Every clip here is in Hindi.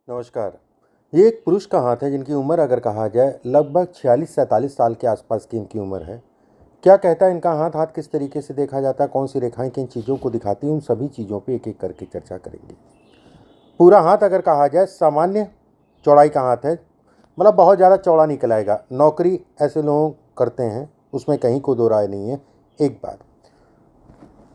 नमस्कार। ये एक पुरुष का हाथ है जिनकी उम्र अगर कहा जाए लगभग 46-47 साल के आसपास की इनकी उम्र है। क्या कहता है इनका हाथ हाथ किस तरीके से देखा जाता है, कौन सी रेखाएं किन चीज़ों को दिखाती हैं, उन सभी चीज़ों पे एक एक करके चर्चा करेंगे। पूरा हाथ अगर कहा जाए सामान्य चौड़ाई का हाथ है, मतलब बहुत ज़्यादा चौड़ा निकल आएगा। नौकरी ऐसे लोग करते हैं, उसमें कहीं कोई दो राय नहीं है। एक बात,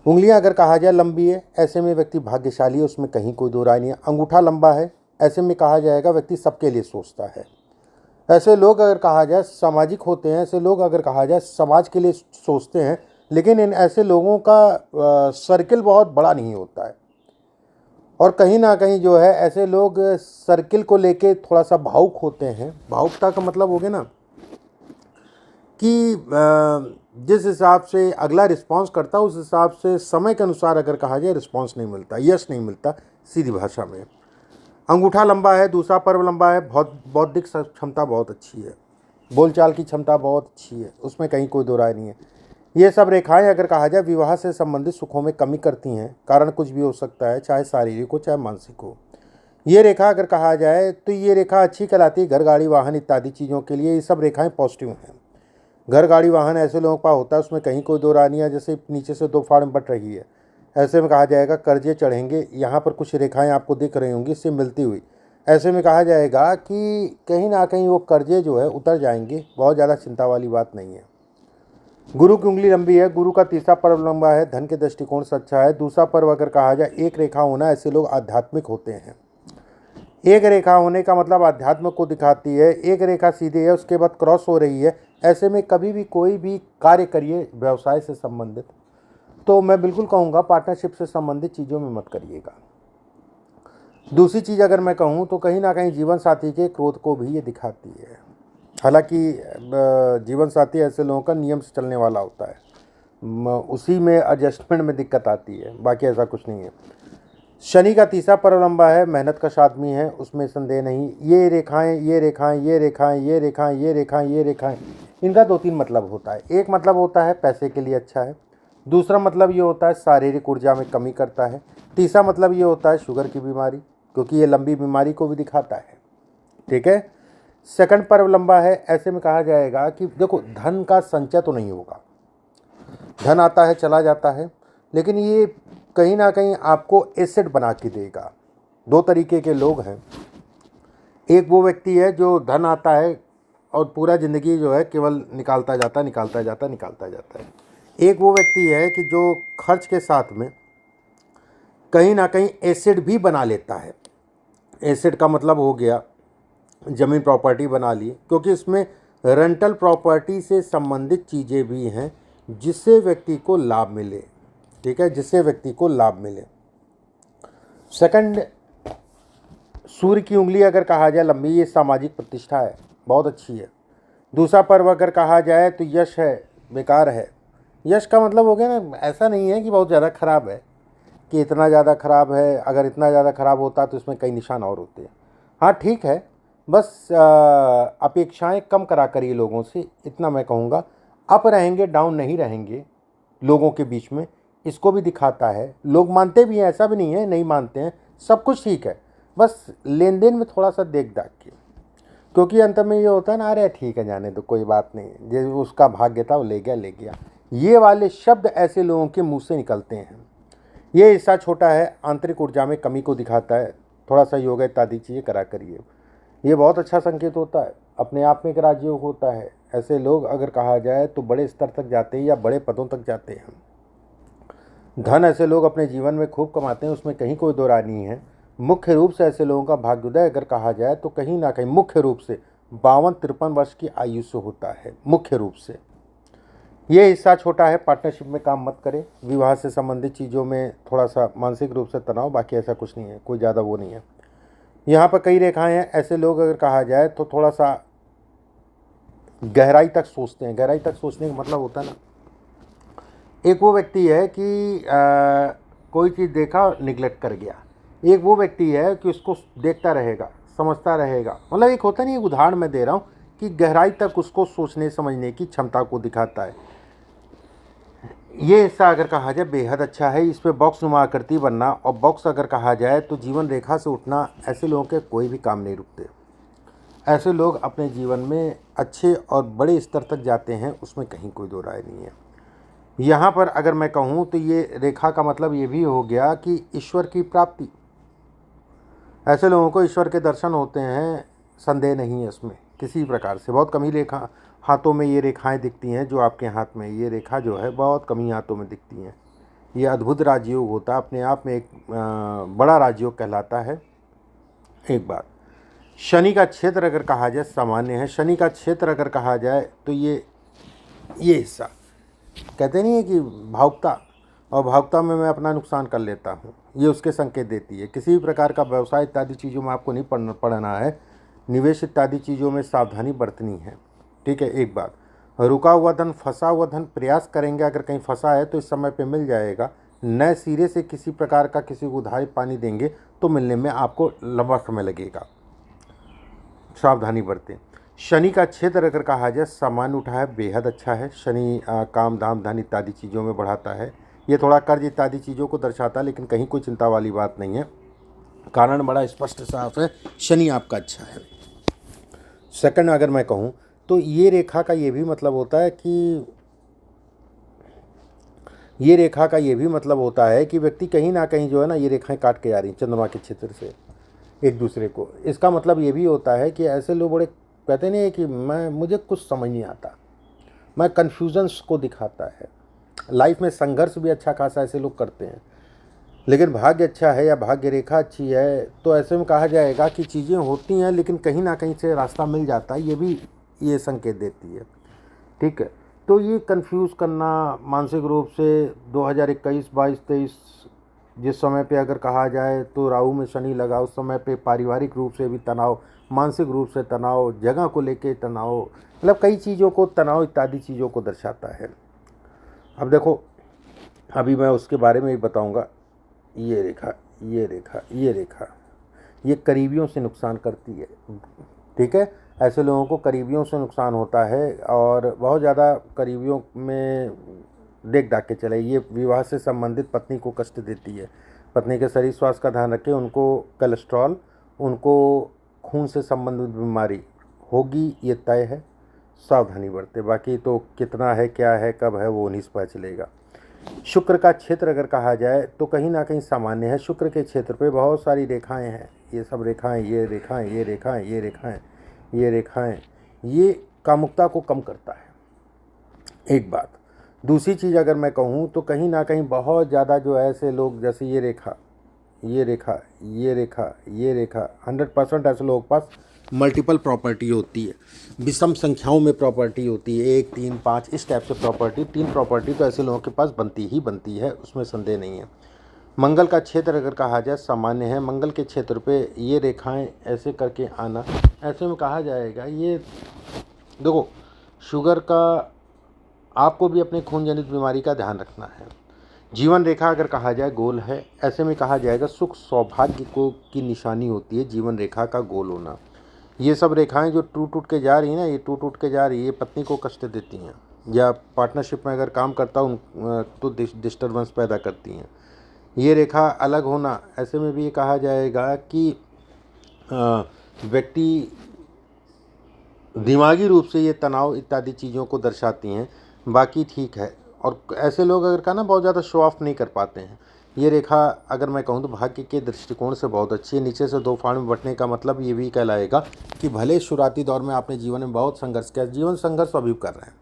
उंगलियां अगर कहा जाए लंबी है, ऐसे में व्यक्ति भाग्यशाली है, उसमें कहीं कोई दो राय नहीं है। अंगूठा लंबा है, ऐसे में कहा जाएगा व्यक्ति सबके लिए सोचता है। ऐसे लोग अगर कहा जाए सामाजिक होते हैं, ऐसे लोग अगर कहा जाए समाज के लिए सोचते हैं, लेकिन इन ऐसे लोगों का सर्किल बहुत बड़ा नहीं होता है। और कहीं ना कहीं जो है ऐसे लोग सर्किल को लेके थोड़ा सा भावुक होते हैं। भावुकता का मतलब हो गया ना कि जिस हिसाब से अगला रिस्पांस करता है उस हिसाब से समय के अनुसार अगर कहा जाए रिस्पांस नहीं मिलता, यश नहीं मिलता। सीधी भाषा में अंगूठा लंबा है, दूसरा पर्व लंबा है, बहुत बौद्धिक क्षमता बहुत अच्छी है, बोलचाल की क्षमता बहुत अच्छी है, उसमें कहीं कोई दो राय नहीं है। ये सब रेखाएं अगर कहा जाए विवाह से संबंधित सुखों में कमी करती हैं। कारण कुछ भी हो सकता है, चाहे शारीरिक हो चाहे मानसिक हो। ये रेखा अगर कहा जाए तो ये रेखा अच्छी कहलाती है घर गाड़ी वाहन इत्यादि चीज़ों के लिए। ये सब रेखाएं पॉजिटिव हैं। घर गाड़ी वाहन ऐसे लोगों का होता है, उसमें कहीं कोई दो राय नहीं है। जैसे नीचे से दो फाड़ बट रही है, ऐसे में कहा जाएगा कर्जे चढ़ेंगे। यहाँ पर कुछ रेखाएं आपको दिख रही होंगी इससे मिलती हुई। ऐसे में कहा जाएगा कि कहीं ना कहीं वो कर्जे जो है उतर जाएंगे, बहुत ज़्यादा चिंता वाली बात नहीं है। गुरु की उंगली लंबी है, गुरु का तीसरा पर्व लंबा है, धन के दृष्टिकोण से अच्छा है। दूसरा पर्व अगर कहा जाए एक रेखा होना, ऐसे लोग आध्यात्मिक होते हैं। एक रेखा होने का मतलब आध्यात्म को दिखाती है। एक रेखा सीधी है, उसके बाद क्रॉस हो रही है। ऐसे में कभी भी कोई भी कार्य करिए व्यवसाय से संबंधित, तो मैं बिल्कुल कहूँगा पार्टनरशिप से संबंधित चीज़ों में मत करिएगा। दूसरी चीज़ अगर मैं कहूँ तो कहीं ना कहीं जीवन साथी के क्रोध को भी ये दिखाती है। हालांकि जीवन साथी ऐसे लोगों का नियम से चलने वाला होता है, उसी में एडजस्टमेंट में दिक्कत आती है, बाकी ऐसा कुछ नहीं है। शनि का तीसरा पर्व लंबा है, मेहनत कश आदमी है, उसमें संदेह नहीं। ये रेखाएं ये रेखाएं ये रेखाएं ये रेखाएं ये रेखाएं ये रेखाएं, इनका दो तीन मतलब होता है। एक मतलब होता है पैसे के लिए अच्छा है, दूसरा मतलब ये होता है शारीरिक ऊर्जा में कमी करता है, तीसरा मतलब ये होता है शुगर की बीमारी, क्योंकि ये लंबी बीमारी को भी दिखाता है। ठीक है। सेकंड पर्व लंबा है, ऐसे में कहा जाएगा कि देखो धन का संचय तो नहीं होगा, धन आता है चला जाता है, लेकिन ये कहीं ना कहीं आपको एसेट बना के देगा। दो तरीके के लोग हैं। एक वो व्यक्ति है जो धन आता है और पूरा ज़िंदगी जो है केवल निकालता जाता निकालता जाता निकालता जाता है। एक वो व्यक्ति है कि जो खर्च के साथ में कहीं ना कहीं एसेट भी बना लेता है। एसेट का मतलब हो गया ज़मीन प्रॉपर्टी बना ली, क्योंकि इसमें रेंटल प्रॉपर्टी से संबंधित चीज़ें भी हैं जिससे व्यक्ति को लाभ मिले। ठीक है, जिससे व्यक्ति को लाभ मिले। सेकंड, सूर्य की उंगली अगर कहा जाए लंबी, ये सामाजिक प्रतिष्ठा है, बहुत अच्छी है। दूसरा पर्व अगर कहा जाए तो यश है, बेकार है। यश का मतलब हो गया ना, ऐसा नहीं है कि बहुत ज़्यादा खराब है, कि इतना ज़्यादा खराब है। अगर इतना ज़्यादा खराब होता तो इसमें कई निशान और होते हैं। हाँ ठीक है, बस अपेक्षाएं कम करा करिए लोगों से, इतना मैं कहूँगा। अप रहेंगे डाउन नहीं रहेंगे लोगों के बीच में, इसको भी दिखाता है। लोग मानते भी हैं, ऐसा भी नहीं है नहीं मानते हैं, सब कुछ ठीक है, बस लेन देन में थोड़ा सा देख दाख के, क्योंकि अंत में ये होता है ना, अरे ठीक है जाने तो कोई बात नहीं, जो उसका भाग्य था वो ले गया ले गया। ये वाले शब्द ऐसे लोगों के मुँह से निकलते हैं। ये हिस्सा छोटा है, आंतरिक ऊर्जा में कमी को दिखाता है। थोड़ा सा योगा इत्यादि चीज़ें करा करिए, ये बहुत अच्छा संकेत होता है। अपने आप में एक राजयोग होता है। ऐसे लोग अगर कहा जाए तो बड़े स्तर तक जाते हैं या बड़े पदों तक जाते हैं। धन ऐसे लोग अपने जीवन में खूब कमाते हैं, उसमें कहीं कोई दो राय नहीं है। मुख्य रूप से ऐसे लोगों का भाग्योदय अगर कहा जाए तो कहीं ना कहीं मुख्य रूप से 52-53 वर्ष की आयु से होता है, मुख्य रूप से। ये हिस्सा छोटा है, पार्टनरशिप में काम मत करें। विवाह से संबंधित चीज़ों में थोड़ा सा मानसिक रूप से तनाव, बाकी ऐसा कुछ नहीं है, कोई ज़्यादा वो नहीं है। यहाँ पर कई रेखाएं हैं। ऐसे लोग अगर कहा जाए तो थोड़ा सा गहराई तक सोचते हैं। गहराई तक सोचने का मतलब होता है ना, एक वो व्यक्ति है कि कोई चीज़ देखा और निगलेक्ट कर गया। एक वो व्यक्ति है कि उसको देखता रहेगा, समझता रहेगा। मतलब एक होता नहीं, एक उदाहरण मैं दे रहा हूँ कि गहराई तक उसको सोचने समझने की क्षमता को दिखाता है। ये हिस्सा अगर कहा जाए बेहद अच्छा है, इस पे बॉक्स नुमा आकृति बनना और बॉक्स अगर कहा जाए तो जीवन रेखा से उठना, ऐसे लोगों के कोई भी काम नहीं रुकते। ऐसे लोग अपने जीवन में अच्छे और बड़े स्तर तक जाते हैं, उसमें कहीं कोई दो राय नहीं है। यहाँ पर अगर मैं कहूँ तो ये रेखा का मतलब ये भी हो गया कि ईश्वर की प्राप्ति। ऐसे लोगों को ईश्वर के दर्शन होते हैं, संदेह नहीं है इसमें किसी प्रकार से। बहुत कम ही रेखा हाथों में ये रेखाएं दिखती हैं, जो आपके हाथ में ये रेखा जो है बहुत कम ही हाथों में दिखती हैं। ये अद्भुत राजयोग होता है, अपने आप में एक बड़ा राजयोग कहलाता है। एक बात, शनि का क्षेत्र अगर कहा जाए सामान्य है। शनि का क्षेत्र अगर कहा जाए तो ये हिस्सा कहते नहीं है कि भावुकता, और भावुकता में मैं अपना नुकसान कर लेता हूँ, ये उसके संकेत देती है। किसी भी प्रकार का व्यवसाय इत्यादि चीज़ों में आपको नहीं पढ़ना है, निवेश इत्यादि चीज़ों में सावधानी बरतनी है। ठीक है। एक बात, रुका हुआ धन, फंसा हुआ धन प्रयास करेंगे, अगर कहीं फंसा है तो इस समय पे मिल जाएगा। नए सिरे से किसी प्रकार का किसी को उधारी पानी देंगे तो मिलने में आपको लंबा समय लगेगा, सावधानी बरतें। शनि का क्षेत्र अगर कहा जाए सामान्य उठा है, बेहद अच्छा है। शनि काम धाम धन इत्यादि चीज़ों में बढ़ाता है। ये थोड़ा कर्ज इत्यादि चीज़ों को दर्शाता है, लेकिन कहीं कोई चिंता वाली बात नहीं है, कारण बड़ा स्पष्ट साफ है, शनि आपका अच्छा है। सेकंड अगर मैं कहूँ तो ये रेखा का ये भी मतलब होता है कि व्यक्ति कहीं ना कहीं जो है ना, ये रेखाएं काट के आ रही चंद्रमा के क्षेत्र से एक दूसरे को। इसका मतलब ये भी होता है कि ऐसे लोग बड़े कहते नहीं है कि मुझे कुछ समझ नहीं आता, मैं कन्फ्यूजन्स को दिखाता है। लाइफ में संघर्ष भी अच्छा खासा ऐसे लोग करते हैं, लेकिन भाग्य अच्छा है या भाग्य रेखा अच्छी है तो ऐसे में कहा जाएगा कि चीज़ें होती हैं, लेकिन कहीं ना कहीं से रास्ता मिल जाता है, ये भी ये संकेत देती है। ठीक है। तो ये कंफ्यूज करना मानसिक रूप से 2021, 22, 23 जिस समय पे अगर कहा जाए तो राहु में शनि लगा, उस समय पे पारिवारिक रूप से भी तनाव, मानसिक रूप से तनाव, जगह को लेके तनाव, मतलब कई चीज़ों को तनाव इत्यादि चीज़ों को दर्शाता है। अब देखो, अभी मैं उसके बारे में ही बताऊंगा। ये रेखा, ये रेखा, ये रेखा, ये करीबियों से नुकसान करती है। ठीक है। ऐसे लोगों को करीबियों से नुकसान होता है, और बहुत ज़्यादा करीबियों में देख दाख के चले। ये विवाह से संबंधित पत्नी को कष्ट देती है। पत्नी के शरीर स्वास्थ्य का ध्यान रखें, उनको कोलेस्ट्रॉल, उनको खून से संबंधित बीमारी होगी, ये तय है, सावधानी बरते। बाकी तो कितना है, क्या है, कब है, वो नहीं पता चलेगा। शुक्र का क्षेत्र अगर कहा जाए तो कहीं ना कहीं सामान्य है। शुक्र के क्षेत्र पे बहुत सारी रेखाएं हैं, ये सब रेखाएं, ये रेखाएं, ये रेखाएं, ये रेखाएं, ये रेखाएं, ये कामुकता को कम करता है। एक बात, दूसरी चीज़ अगर मैं कहूँ तो कहीं ना कहीं बहुत ज़्यादा जो ऐसे लोग, जैसे ये रेखा, ये रेखा, ये रेखा, ये रेखा, 100% ऐसे लोगों के पास मल्टीपल प्रॉपर्टी होती है, विषम संख्याओं में प्रॉपर्टी होती है, 1, 3, 5 इस टाइप से प्रॉपर्टी, 3 प्रॉपर्टी तो ऐसे लोगों के पास बनती ही बनती है, उसमें संदेह नहीं है। मंगल का क्षेत्र अगर कहा जाए सामान्य है। मंगल के क्षेत्र पे ये रेखाएं ऐसे करके आना, ऐसे में कहा जाएगा, ये देखो, शुगर का आपको भी अपने खून जनित बीमारी का ध्यान रखना है। जीवन रेखा अगर कहा जाए गोल है, ऐसे में कहा जाएगा सुख सौभाग्य को की निशानी होती है जीवन रेखा का गोल होना। ये सब रेखाएं जो टूट के जा रही हैं ना, ये टूट के जा रही है, ये पत्नी को कष्ट देती हैं, या पार्टनरशिप में अगर काम करता हूँ तो डिस्टर्बेंस पैदा करती हैं। ये रेखा अलग होना, ऐसे में भी ये कहा जाएगा कि व्यक्ति दिमागी रूप से ये तनाव इत्यादि चीज़ों को दर्शाती हैं। बाकी ठीक है। और ऐसे लोग अगर का ना बहुत ज़्यादा शो ऑफ नहीं कर पाते हैं। ये रेखा अगर मैं कहूँ तो भाग्य के दृष्टिकोण से बहुत अच्छी है। नीचे से 2 फाड़ में बंटने का मतलब ये भी कहलाएगा कि भले शुरुआती दौर में आपने जीवन में बहुत संघर्ष किया, जीवन संघर्ष अभी कर रहे हैं,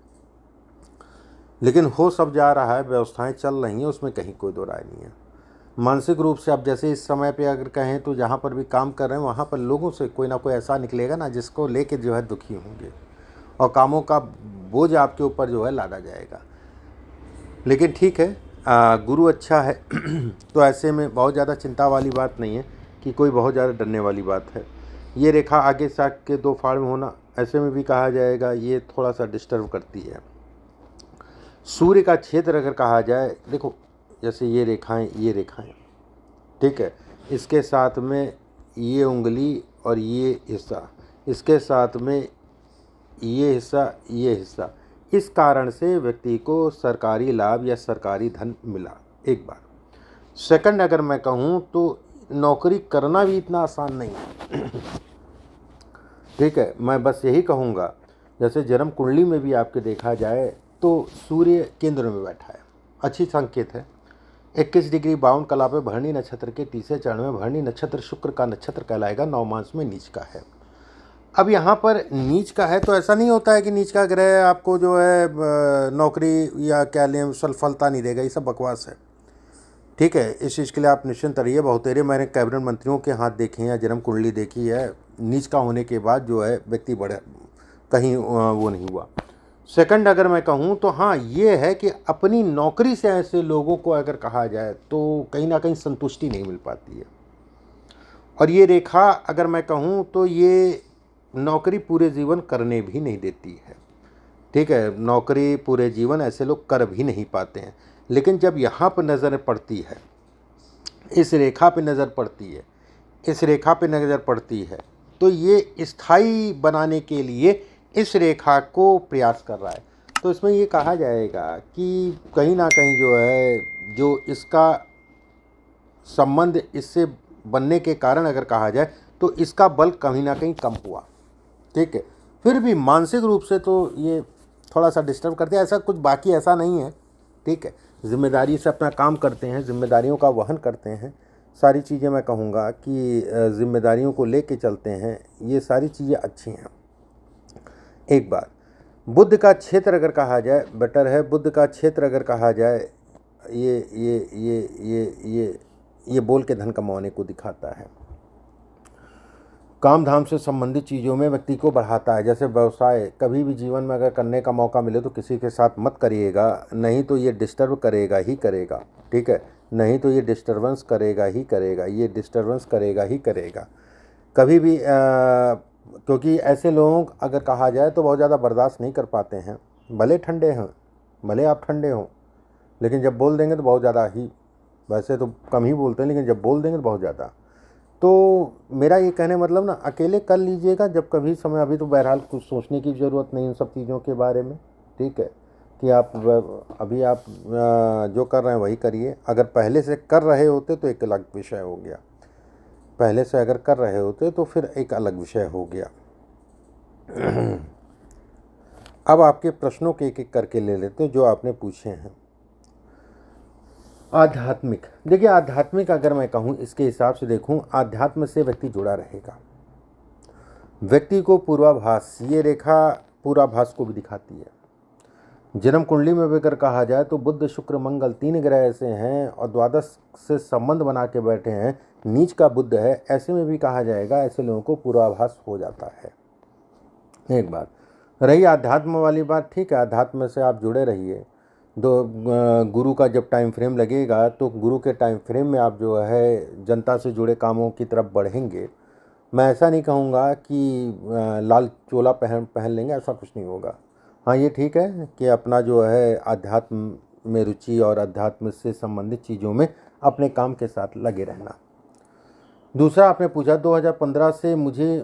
लेकिन हो सब जा रहा है, व्यवस्थाएं चल रही हैं, उसमें कहीं कोई दो राय नहीं है। मानसिक रूप से अब जैसे इस समय पे अगर कहें तो जहाँ पर भी काम कर रहे हैं वहाँ पर लोगों से कोई ना कोई ऐसा निकलेगा ना जिसको लेके जो है दुखी होंगे, और कामों का बोझ आपके ऊपर जो है लादा जाएगा। लेकिन ठीक है, गुरु अच्छा है तो ऐसे में बहुत ज़्यादा चिंता वाली बात नहीं है कि कोई बहुत ज़्यादा डरने वाली बात है। ये रेखा आगे से के 2 फाड़ में होना, ऐसे में भी कहा जाएगा ये थोड़ा सा डिस्टर्ब करती है। सूर्य का क्षेत्र अगर कहा जाए, देखो जैसे ये रेखाएं, ठीक है, इसके साथ में ये उंगली और ये हिस्सा, इसके साथ में ये हिस्सा, इस कारण से व्यक्ति को सरकारी लाभ या सरकारी धन मिला, एक बार। सेकंड अगर मैं कहूँ तो नौकरी करना भी इतना आसान नहीं है। ठीक है, मैं बस यही कहूँगा, जैसे जन्म कुंडली में भी आपके देखा जाए तो सूर्य केंद्र में बैठा है, अच्छी संकेत है। 21 डिग्री 52 कला पे भरणी नक्षत्र के तीसरे चरण में, भरणी नक्षत्र शुक्र का नक्षत्र कहलाएगा, 9 मास में नीच का है। अब यहाँ पर नीच का है तो ऐसा नहीं होता है कि नीच का ग्रह आपको जो है नौकरी या क्या लें सफलता नहीं देगा, ये सब बकवास है। ठीक है, इस चीज़ के लिए आप निश्चिंत रहिए। बहुतेरे मैंने कैबिनेट मंत्रियों के हाथ देखे हैं या जन्म कुंडली देखी है, नीच का होने के बाद जो है व्यक्ति बड़े कहीं वो नहीं हुआ। सेकंड अगर मैं कहूँ तो हाँ, ये है कि अपनी नौकरी से ऐसे लोगों को अगर कहा जाए तो कहीं ना कहीं संतुष्टि नहीं मिल पाती है। और ये रेखा अगर मैं कहूँ तो ये नौकरी पूरे जीवन करने भी नहीं देती है। ठीक है, नौकरी पूरे जीवन ऐसे लोग कर भी नहीं पाते हैं। लेकिन जब यहाँ पर नज़र पड़ती है, इस रेखा पे नज़र पड़ती है, इस रेखा पे नज़र पड़ती है, तो ये स्थायी बनाने के लिए इस रेखा को प्रयास कर रहा है। तो इसमें ये कहा जाएगा कि कहीं ना कहीं जो है, जो इसका संबंध इससे बनने के कारण अगर कहा जाए तो इसका बल कहीं ना कहीं कम हुआ। ठीक है, फिर भी मानसिक रूप से तो ये थोड़ा सा डिस्टर्ब करते हैं, ऐसा कुछ बाकी ऐसा नहीं है। ठीक है, जिम्मेदारी से अपना काम करते हैं, जिम्मेदारियों का वहन करते हैं, सारी चीज़ें मैं कहूँगा कि जिम्मेदारियों को लेके चलते हैं, ये सारी चीज़ें अच्छी हैं। एक बार बुध का क्षेत्र अगर कहा जाए बेटर है, बुध का क्षेत्र अगर कहा जाए ये बोल के धन कमाने को दिखाता है। काम धाम से संबंधित चीज़ों में व्यक्ति को बढ़ाता है। जैसे व्यवसाय कभी भी जीवन में अगर करने का मौका मिले तो किसी के साथ मत करिएगा, नहीं तो ये डिस्टर्ब करेगा ही करेगा। ठीक है, नहीं तो ये डिस्टर्बेंस करेगा ही करेगा, ये डिस्टर्बेंस करेगा ही करेगा कभी भी। क्योंकि ऐसे लोग अगर कहा जाए तो बहुत ज़्यादा बर्दाश्त नहीं कर पाते हैं, भले ठंडे हैं, भले आप ठंडे हों, लेकिन जब बोल देंगे तो बहुत ज़्यादा ही, वैसे तो कम ही बोलते हैं लेकिन जब बोल देंगे तो बहुत ज़्यादा। तो मेरा ये कहने मतलब ना, अकेले कर लीजिएगा जब कभी समय, अभी तो बहरहाल कुछ सोचने की ज़रूरत नहीं इन सब चीज़ों के बारे में। ठीक है, कि आप अभी आप जो कर रहे हैं वही करिए। अगर पहले से कर रहे होते तो एक अलग विषय हो गया, पहले से अगर कर रहे होते तो फिर एक अलग विषय हो गया। अब आपके प्रश्नों के एक एक करके ले लेते हैं जो आपने पूछे हैं। आध्यात्मिक, देखिए आध्यात्मिक अगर मैं कहूँ इसके हिसाब से देखूँ, आध्यात्म से व्यक्ति जुड़ा रहेगा। व्यक्ति को पूर्वाभास, ये रेखा पूर्वाभास को भी दिखाती है। जन्म कुंडली में अगर कहा जाए तो बुध शुक्र मंगल 3 ग्रह ऐसे हैं और द्वादश से संबंध बना के बैठे हैं, नीच का बुध है, ऐसे में भी कहा जाएगा ऐसे लोगों को पूर्वाभास हो जाता है। एक बात रही आध्यात्म वाली बात, ठीक है, आध्यात्म से आप जुड़े रहिए। गुरु का जब टाइम फ्रेम लगेगा तो गुरु के टाइम फ्रेम में आप जो है जनता से जुड़े कामों की तरफ बढ़ेंगे। मैं ऐसा नहीं कहूँगा कि लाल चोला पहन लेंगे, ऐसा कुछ नहीं होगा। हाँ, ये ठीक है कि अपना जो है अध्यात्म में रुचि और अध्यात्म से संबंधित चीज़ों में अपने काम के साथ लगे रहना। दूसरा आपने पूछा 2015 से मुझे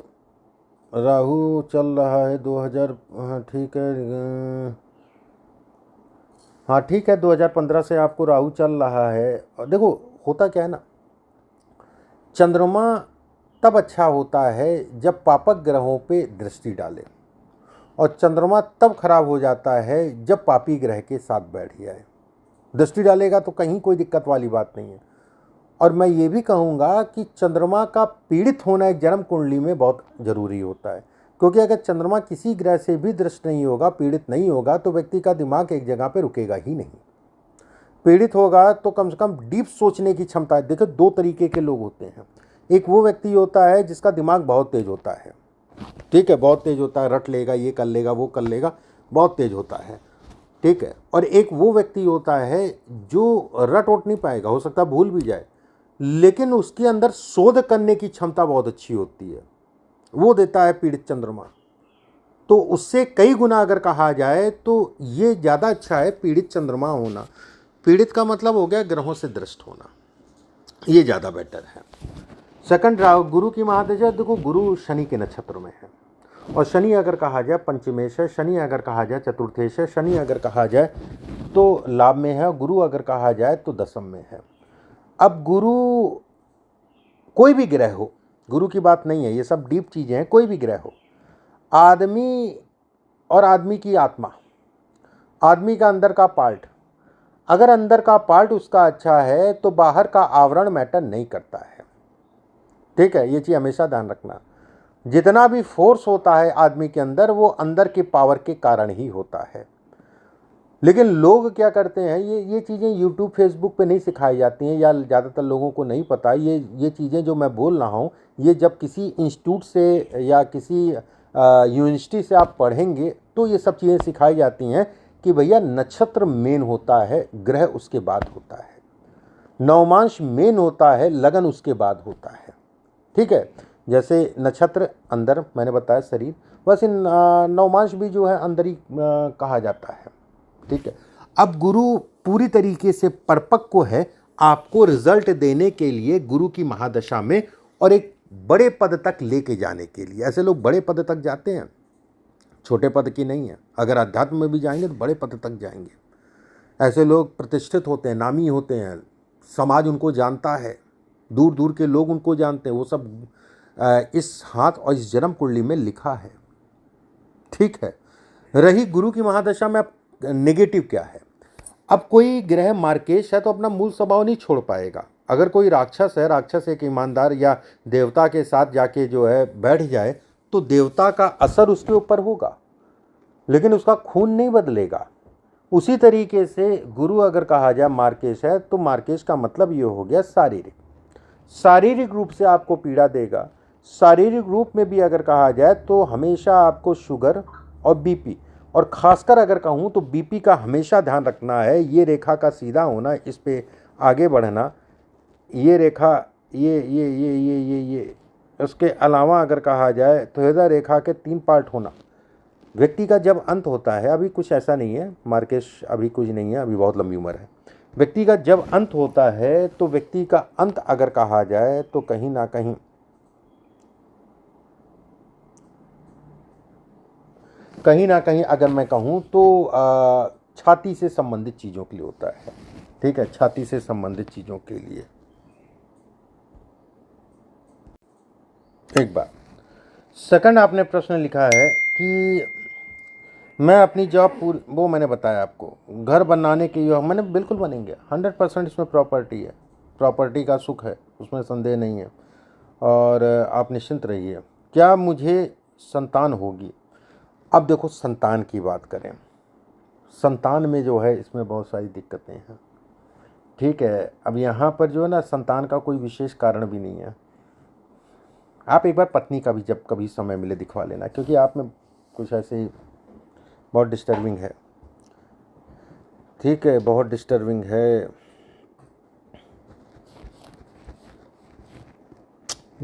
राहु चल रहा है 2000, हाँ ठीक है, हाँ ठीक है, 2015 से आपको राहु चल रहा है। और देखो होता क्या है ना, चंद्रमा तब अच्छा होता है जब पापक ग्रहों पे दृष्टि डाले, और चंद्रमा तब खराब हो जाता है जब पापी ग्रह के साथ बैठ जाए। दृष्टि डालेगा तो कहीं कोई दिक्कत वाली बात नहीं है। और मैं ये भी कहूँगा कि चंद्रमा का पीड़ित होना एक जन्म कुंडली में बहुत ज़रूरी होता है, क्योंकि अगर चंद्रमा किसी ग्रह से भी दृष्ट नहीं होगा, पीड़ित नहीं होगा, तो व्यक्ति का दिमाग एक जगह पे रुकेगा ही नहीं। पीड़ित होगा तो कम से कम डीप सोचने की क्षमता है। देखो 2 तरीके के लोग होते हैं, एक वो व्यक्ति होता है जिसका दिमाग बहुत तेज होता है, ठीक है, बहुत तेज होता है, रट लेगा, ये कर लेगा, वो कर लेगा, बहुत तेज होता है, ठीक है। और एक वो व्यक्ति होता है जो रट उठ नहीं पाएगा, हो सकता है भूल भी जाए, लेकिन उसके अंदर शोध करने की क्षमता बहुत अच्छी होती है, वो देता है पीड़ित चंद्रमा। तो उससे कई गुना अगर कहा जाए तो ये ज़्यादा अच्छा है पीड़ित चंद्रमा होना। पीड़ित का मतलब हो गया ग्रहों से दृष्ट होना, ये ज़्यादा बेटर है। सेकंड, गुरु की महादशा, देखो गुरु शनि के नक्षत्र में है और शनि अगर कहा जाए पंचमेश है, शनि अगर कहा जाए चतुर्थेश है, शनि अगर कहा जाए तो लाभ में है, गुरु अगर कहा जाए तो दशम में है। अब गुरु कोई भी ग्रह हो, गुरु की बात नहीं है, ये सब डीप चीज़ें हैं, कोई भी ग्रह हो, आदमी और आदमी की आत्मा, आदमी का अंदर का पार्ट, अगर अंदर का पार्ट उसका अच्छा है तो बाहर का आवरण मैटर नहीं करता है। ठीक है, ये चीज़ हमेशा ध्यान रखना। जितना भी फोर्स होता है आदमी के अंदर वो अंदर के पावर के कारण ही होता है। लेकिन लोग क्या करते हैं, ये चीज़ें यूट्यूब फेसबुक पे नहीं सिखाई जाती हैं या ज़्यादातर लोगों को नहीं पता। ये चीज़ें जो मैं बोल रहा हूँ ये जब किसी इंस्टीट्यूट से या किसी यूनिवर्सिटी से आप पढ़ेंगे तो ये सब चीज़ें सिखाई जाती हैं कि भैया नक्षत्र मेन होता है, ग्रह उसके बाद होता है, नवमांश मेन होता है, लगन उसके बाद होता है। ठीक है, जैसे नक्षत्र अंदर मैंने बताया शरीर, वैसे नवमांश भी जो है अंदर ही कहा जाता है। ठीक है, अब गुरु पूरी तरीके से परिपक्व है आपको रिजल्ट देने के लिए गुरु की महादशा में और एक बड़े पद तक लेके जाने के लिए। ऐसे लोग बड़े पद तक जाते हैं, छोटे पद की नहीं है। अगर अध्यात्म में भी जाएंगे तो बड़े पद तक जाएंगे। ऐसे लोग प्रतिष्ठित होते हैं, नामी होते हैं, समाज उनको जानता है, दूर दूर के लोग उनको जानते हैं। वो सब इस हाथ और इस जन्म कुंडली में लिखा है। ठीक है, रही गुरु की महादशा में अब नेगेटिव क्या है। अब कोई ग्रह मार्केश है तो अपना मूल स्वभाव नहीं छोड़ पाएगा। अगर कोई राक्षस है, राक्षस एक ईमानदार या देवता के साथ जाके जो है बैठ जाए तो देवता का असर उसके ऊपर होगा, लेकिन उसका खून नहीं बदलेगा। उसी तरीके से गुरु अगर कहा जाए मार्केश है तो मार्केश का मतलब ये हो गया शारीरिक, शारीरिक रूप से आपको पीड़ा देगा। शारीरिक रूप में भी अगर कहा जाए तो हमेशा आपको शुगर और बीपी, और खासकर अगर कहूँ तो बीपी का हमेशा ध्यान रखना है। ये रेखा का सीधा होना, इस पे आगे बढ़ना, ये रेखा ये उसके अलावा अगर कहा जाए तो हृदय रेखा के 3 पार्ट होना। व्यक्ति का जब अंत होता है, अभी कुछ ऐसा नहीं है मार्केश, अभी कुछ नहीं है, अभी बहुत लंबी उम्र है। व्यक्ति का जब अंत होता है तो व्यक्ति का अंत अगर कहा जाए तो कहीं ना कहीं अगर मैं कहूँ तो छाती से संबंधित चीज़ों के लिए होता है। ठीक है, छाती से संबंधित चीज़ों के लिए। एक बार सेकंड आपने प्रश्न लिखा है कि मैं अपनी जॉब पूरी, वो मैंने बताया आपको, घर बनाने के योग मैंने बिल्कुल बनेंगे 100%। इसमें प्रॉपर्टी है, प्रॉपर्टी का सुख है, उसमें संदेह नहीं है, और आप निश्चिंत रहिए। क्या मुझे संतान होगी? अब देखो, संतान की बात करें, संतान में जो है इसमें बहुत सारी दिक्कतें हैं। ठीक है, अब यहाँ पर जो है ना, संतान का कोई विशेष कारण भी नहीं है। आप एक बार पत्नी का भी जब कभी समय मिले दिखवा लेना, क्योंकि आप में कुछ ऐसे ही बहुत डिस्टर्बिंग है। ठीक है, बहुत डिस्टर्बिंग है।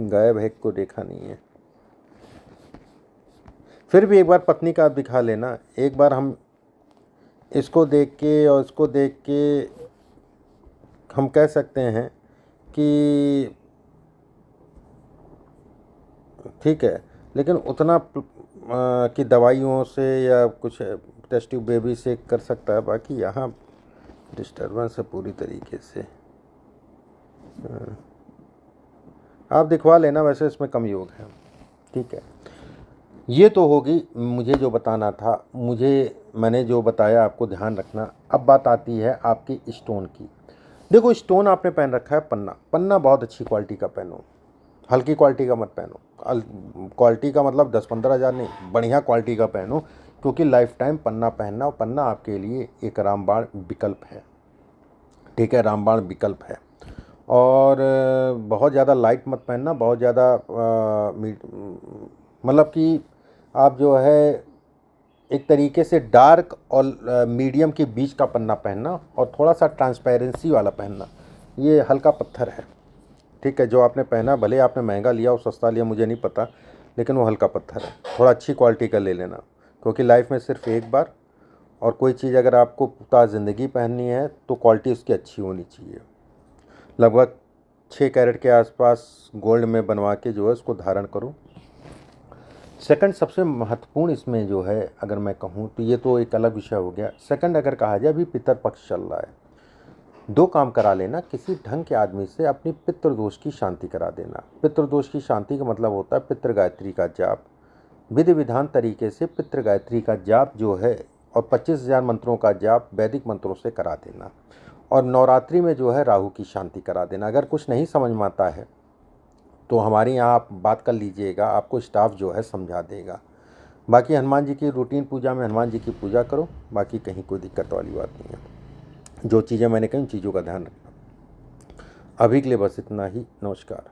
गायब है को देखा नहीं है, फिर भी एक बार पत्नी का आप दिखा लेना। एक बार हम इसको देख के और इसको देख के हम कह सकते हैं कि ठीक है, लेकिन उतना कि दवाइयों से या कुछ टेस्ट ट्यूब बेबी से कर सकता है। बाकी यहाँ डिस्टर्बेंस है पूरी तरीके से। आप दिखवा लेना, वैसे इसमें कम योग है। ठीक है, ये तो होगी मुझे जो बताना था, मैंने जो बताया आपको ध्यान रखना। अब बात आती है आपकी स्टोन की। देखो, स्टोन आपने पहन रखा है पन्ना, पन्ना बहुत अच्छी क्वालिटी का पहनो, हल्की क्वालिटी का मत पहनो। क्वालिटी का मतलब 10-15 हज़ार नहीं, बढ़िया क्वालिटी का पहनो, क्योंकि लाइफ टाइम पन्ना पहनना, और पन्ना आपके लिए एक रामबाण विकल्प है। ठीक है, रामबाण विकल्प है। और बहुत ज़्यादा लाइट मत पहनना, बहुत ज़्यादा मतलब कि आप जो है एक तरीके से डार्क और मीडियम के बीच का पन्ना पहनना, और थोड़ा सा ट्रांसपेरेंसी वाला पहनना। ये हल्का पत्थर है। ठीक है, जो आपने पहना, भले आपने महंगा लिया और सस्ता लिया मुझे नहीं पता, लेकिन वो हल्का पत्थर है। थोड़ा अच्छी क्वालिटी का ले लेना, क्योंकि लाइफ में सिर्फ एक बार, और कोई चीज़ अगर आपको पूरा ज़िंदगी पहननी है तो क्वालिटी उसकी अच्छी होनी चाहिए। लगभग 6 कैरेट के आसपास गोल्ड में बनवा के जो है उसको धारण करो। सेकंड सबसे महत्वपूर्ण इसमें जो है, अगर मैं कहूँ तो ये तो एक अलग विषय हो गया। सेकंड अगर कहा जाए, अभी पितृपक्ष चल रहा है, 2 काम करा लेना, किसी ढंग के आदमी से अपनी पितृदोष की शांति करा देना। पितृदोष की शांति का मतलब होता है पितृ गायत्री का जाप, विधि विधान तरीके से पितृ गायत्री का जाप जो है, और 25,000 मंत्रों का जाप वैदिक मंत्रों से करा देना। और नवरात्रि में जो है राहु की शांति करा देना। अगर कुछ नहीं समझ में आता है तो हमारे यहाँ आप बात कर लीजिएगा, आपको स्टाफ जो है समझा देगा। बाकी हनुमान जी की रूटीन पूजा में हनुमान जी की पूजा करो, बाकी कहीं कोई दिक्कत वाली बात नहीं है। जो चीज़ें मैंने कही उन चीज़ों का ध्यान रखना। अभी के लिए बस इतना ही। नमस्कार।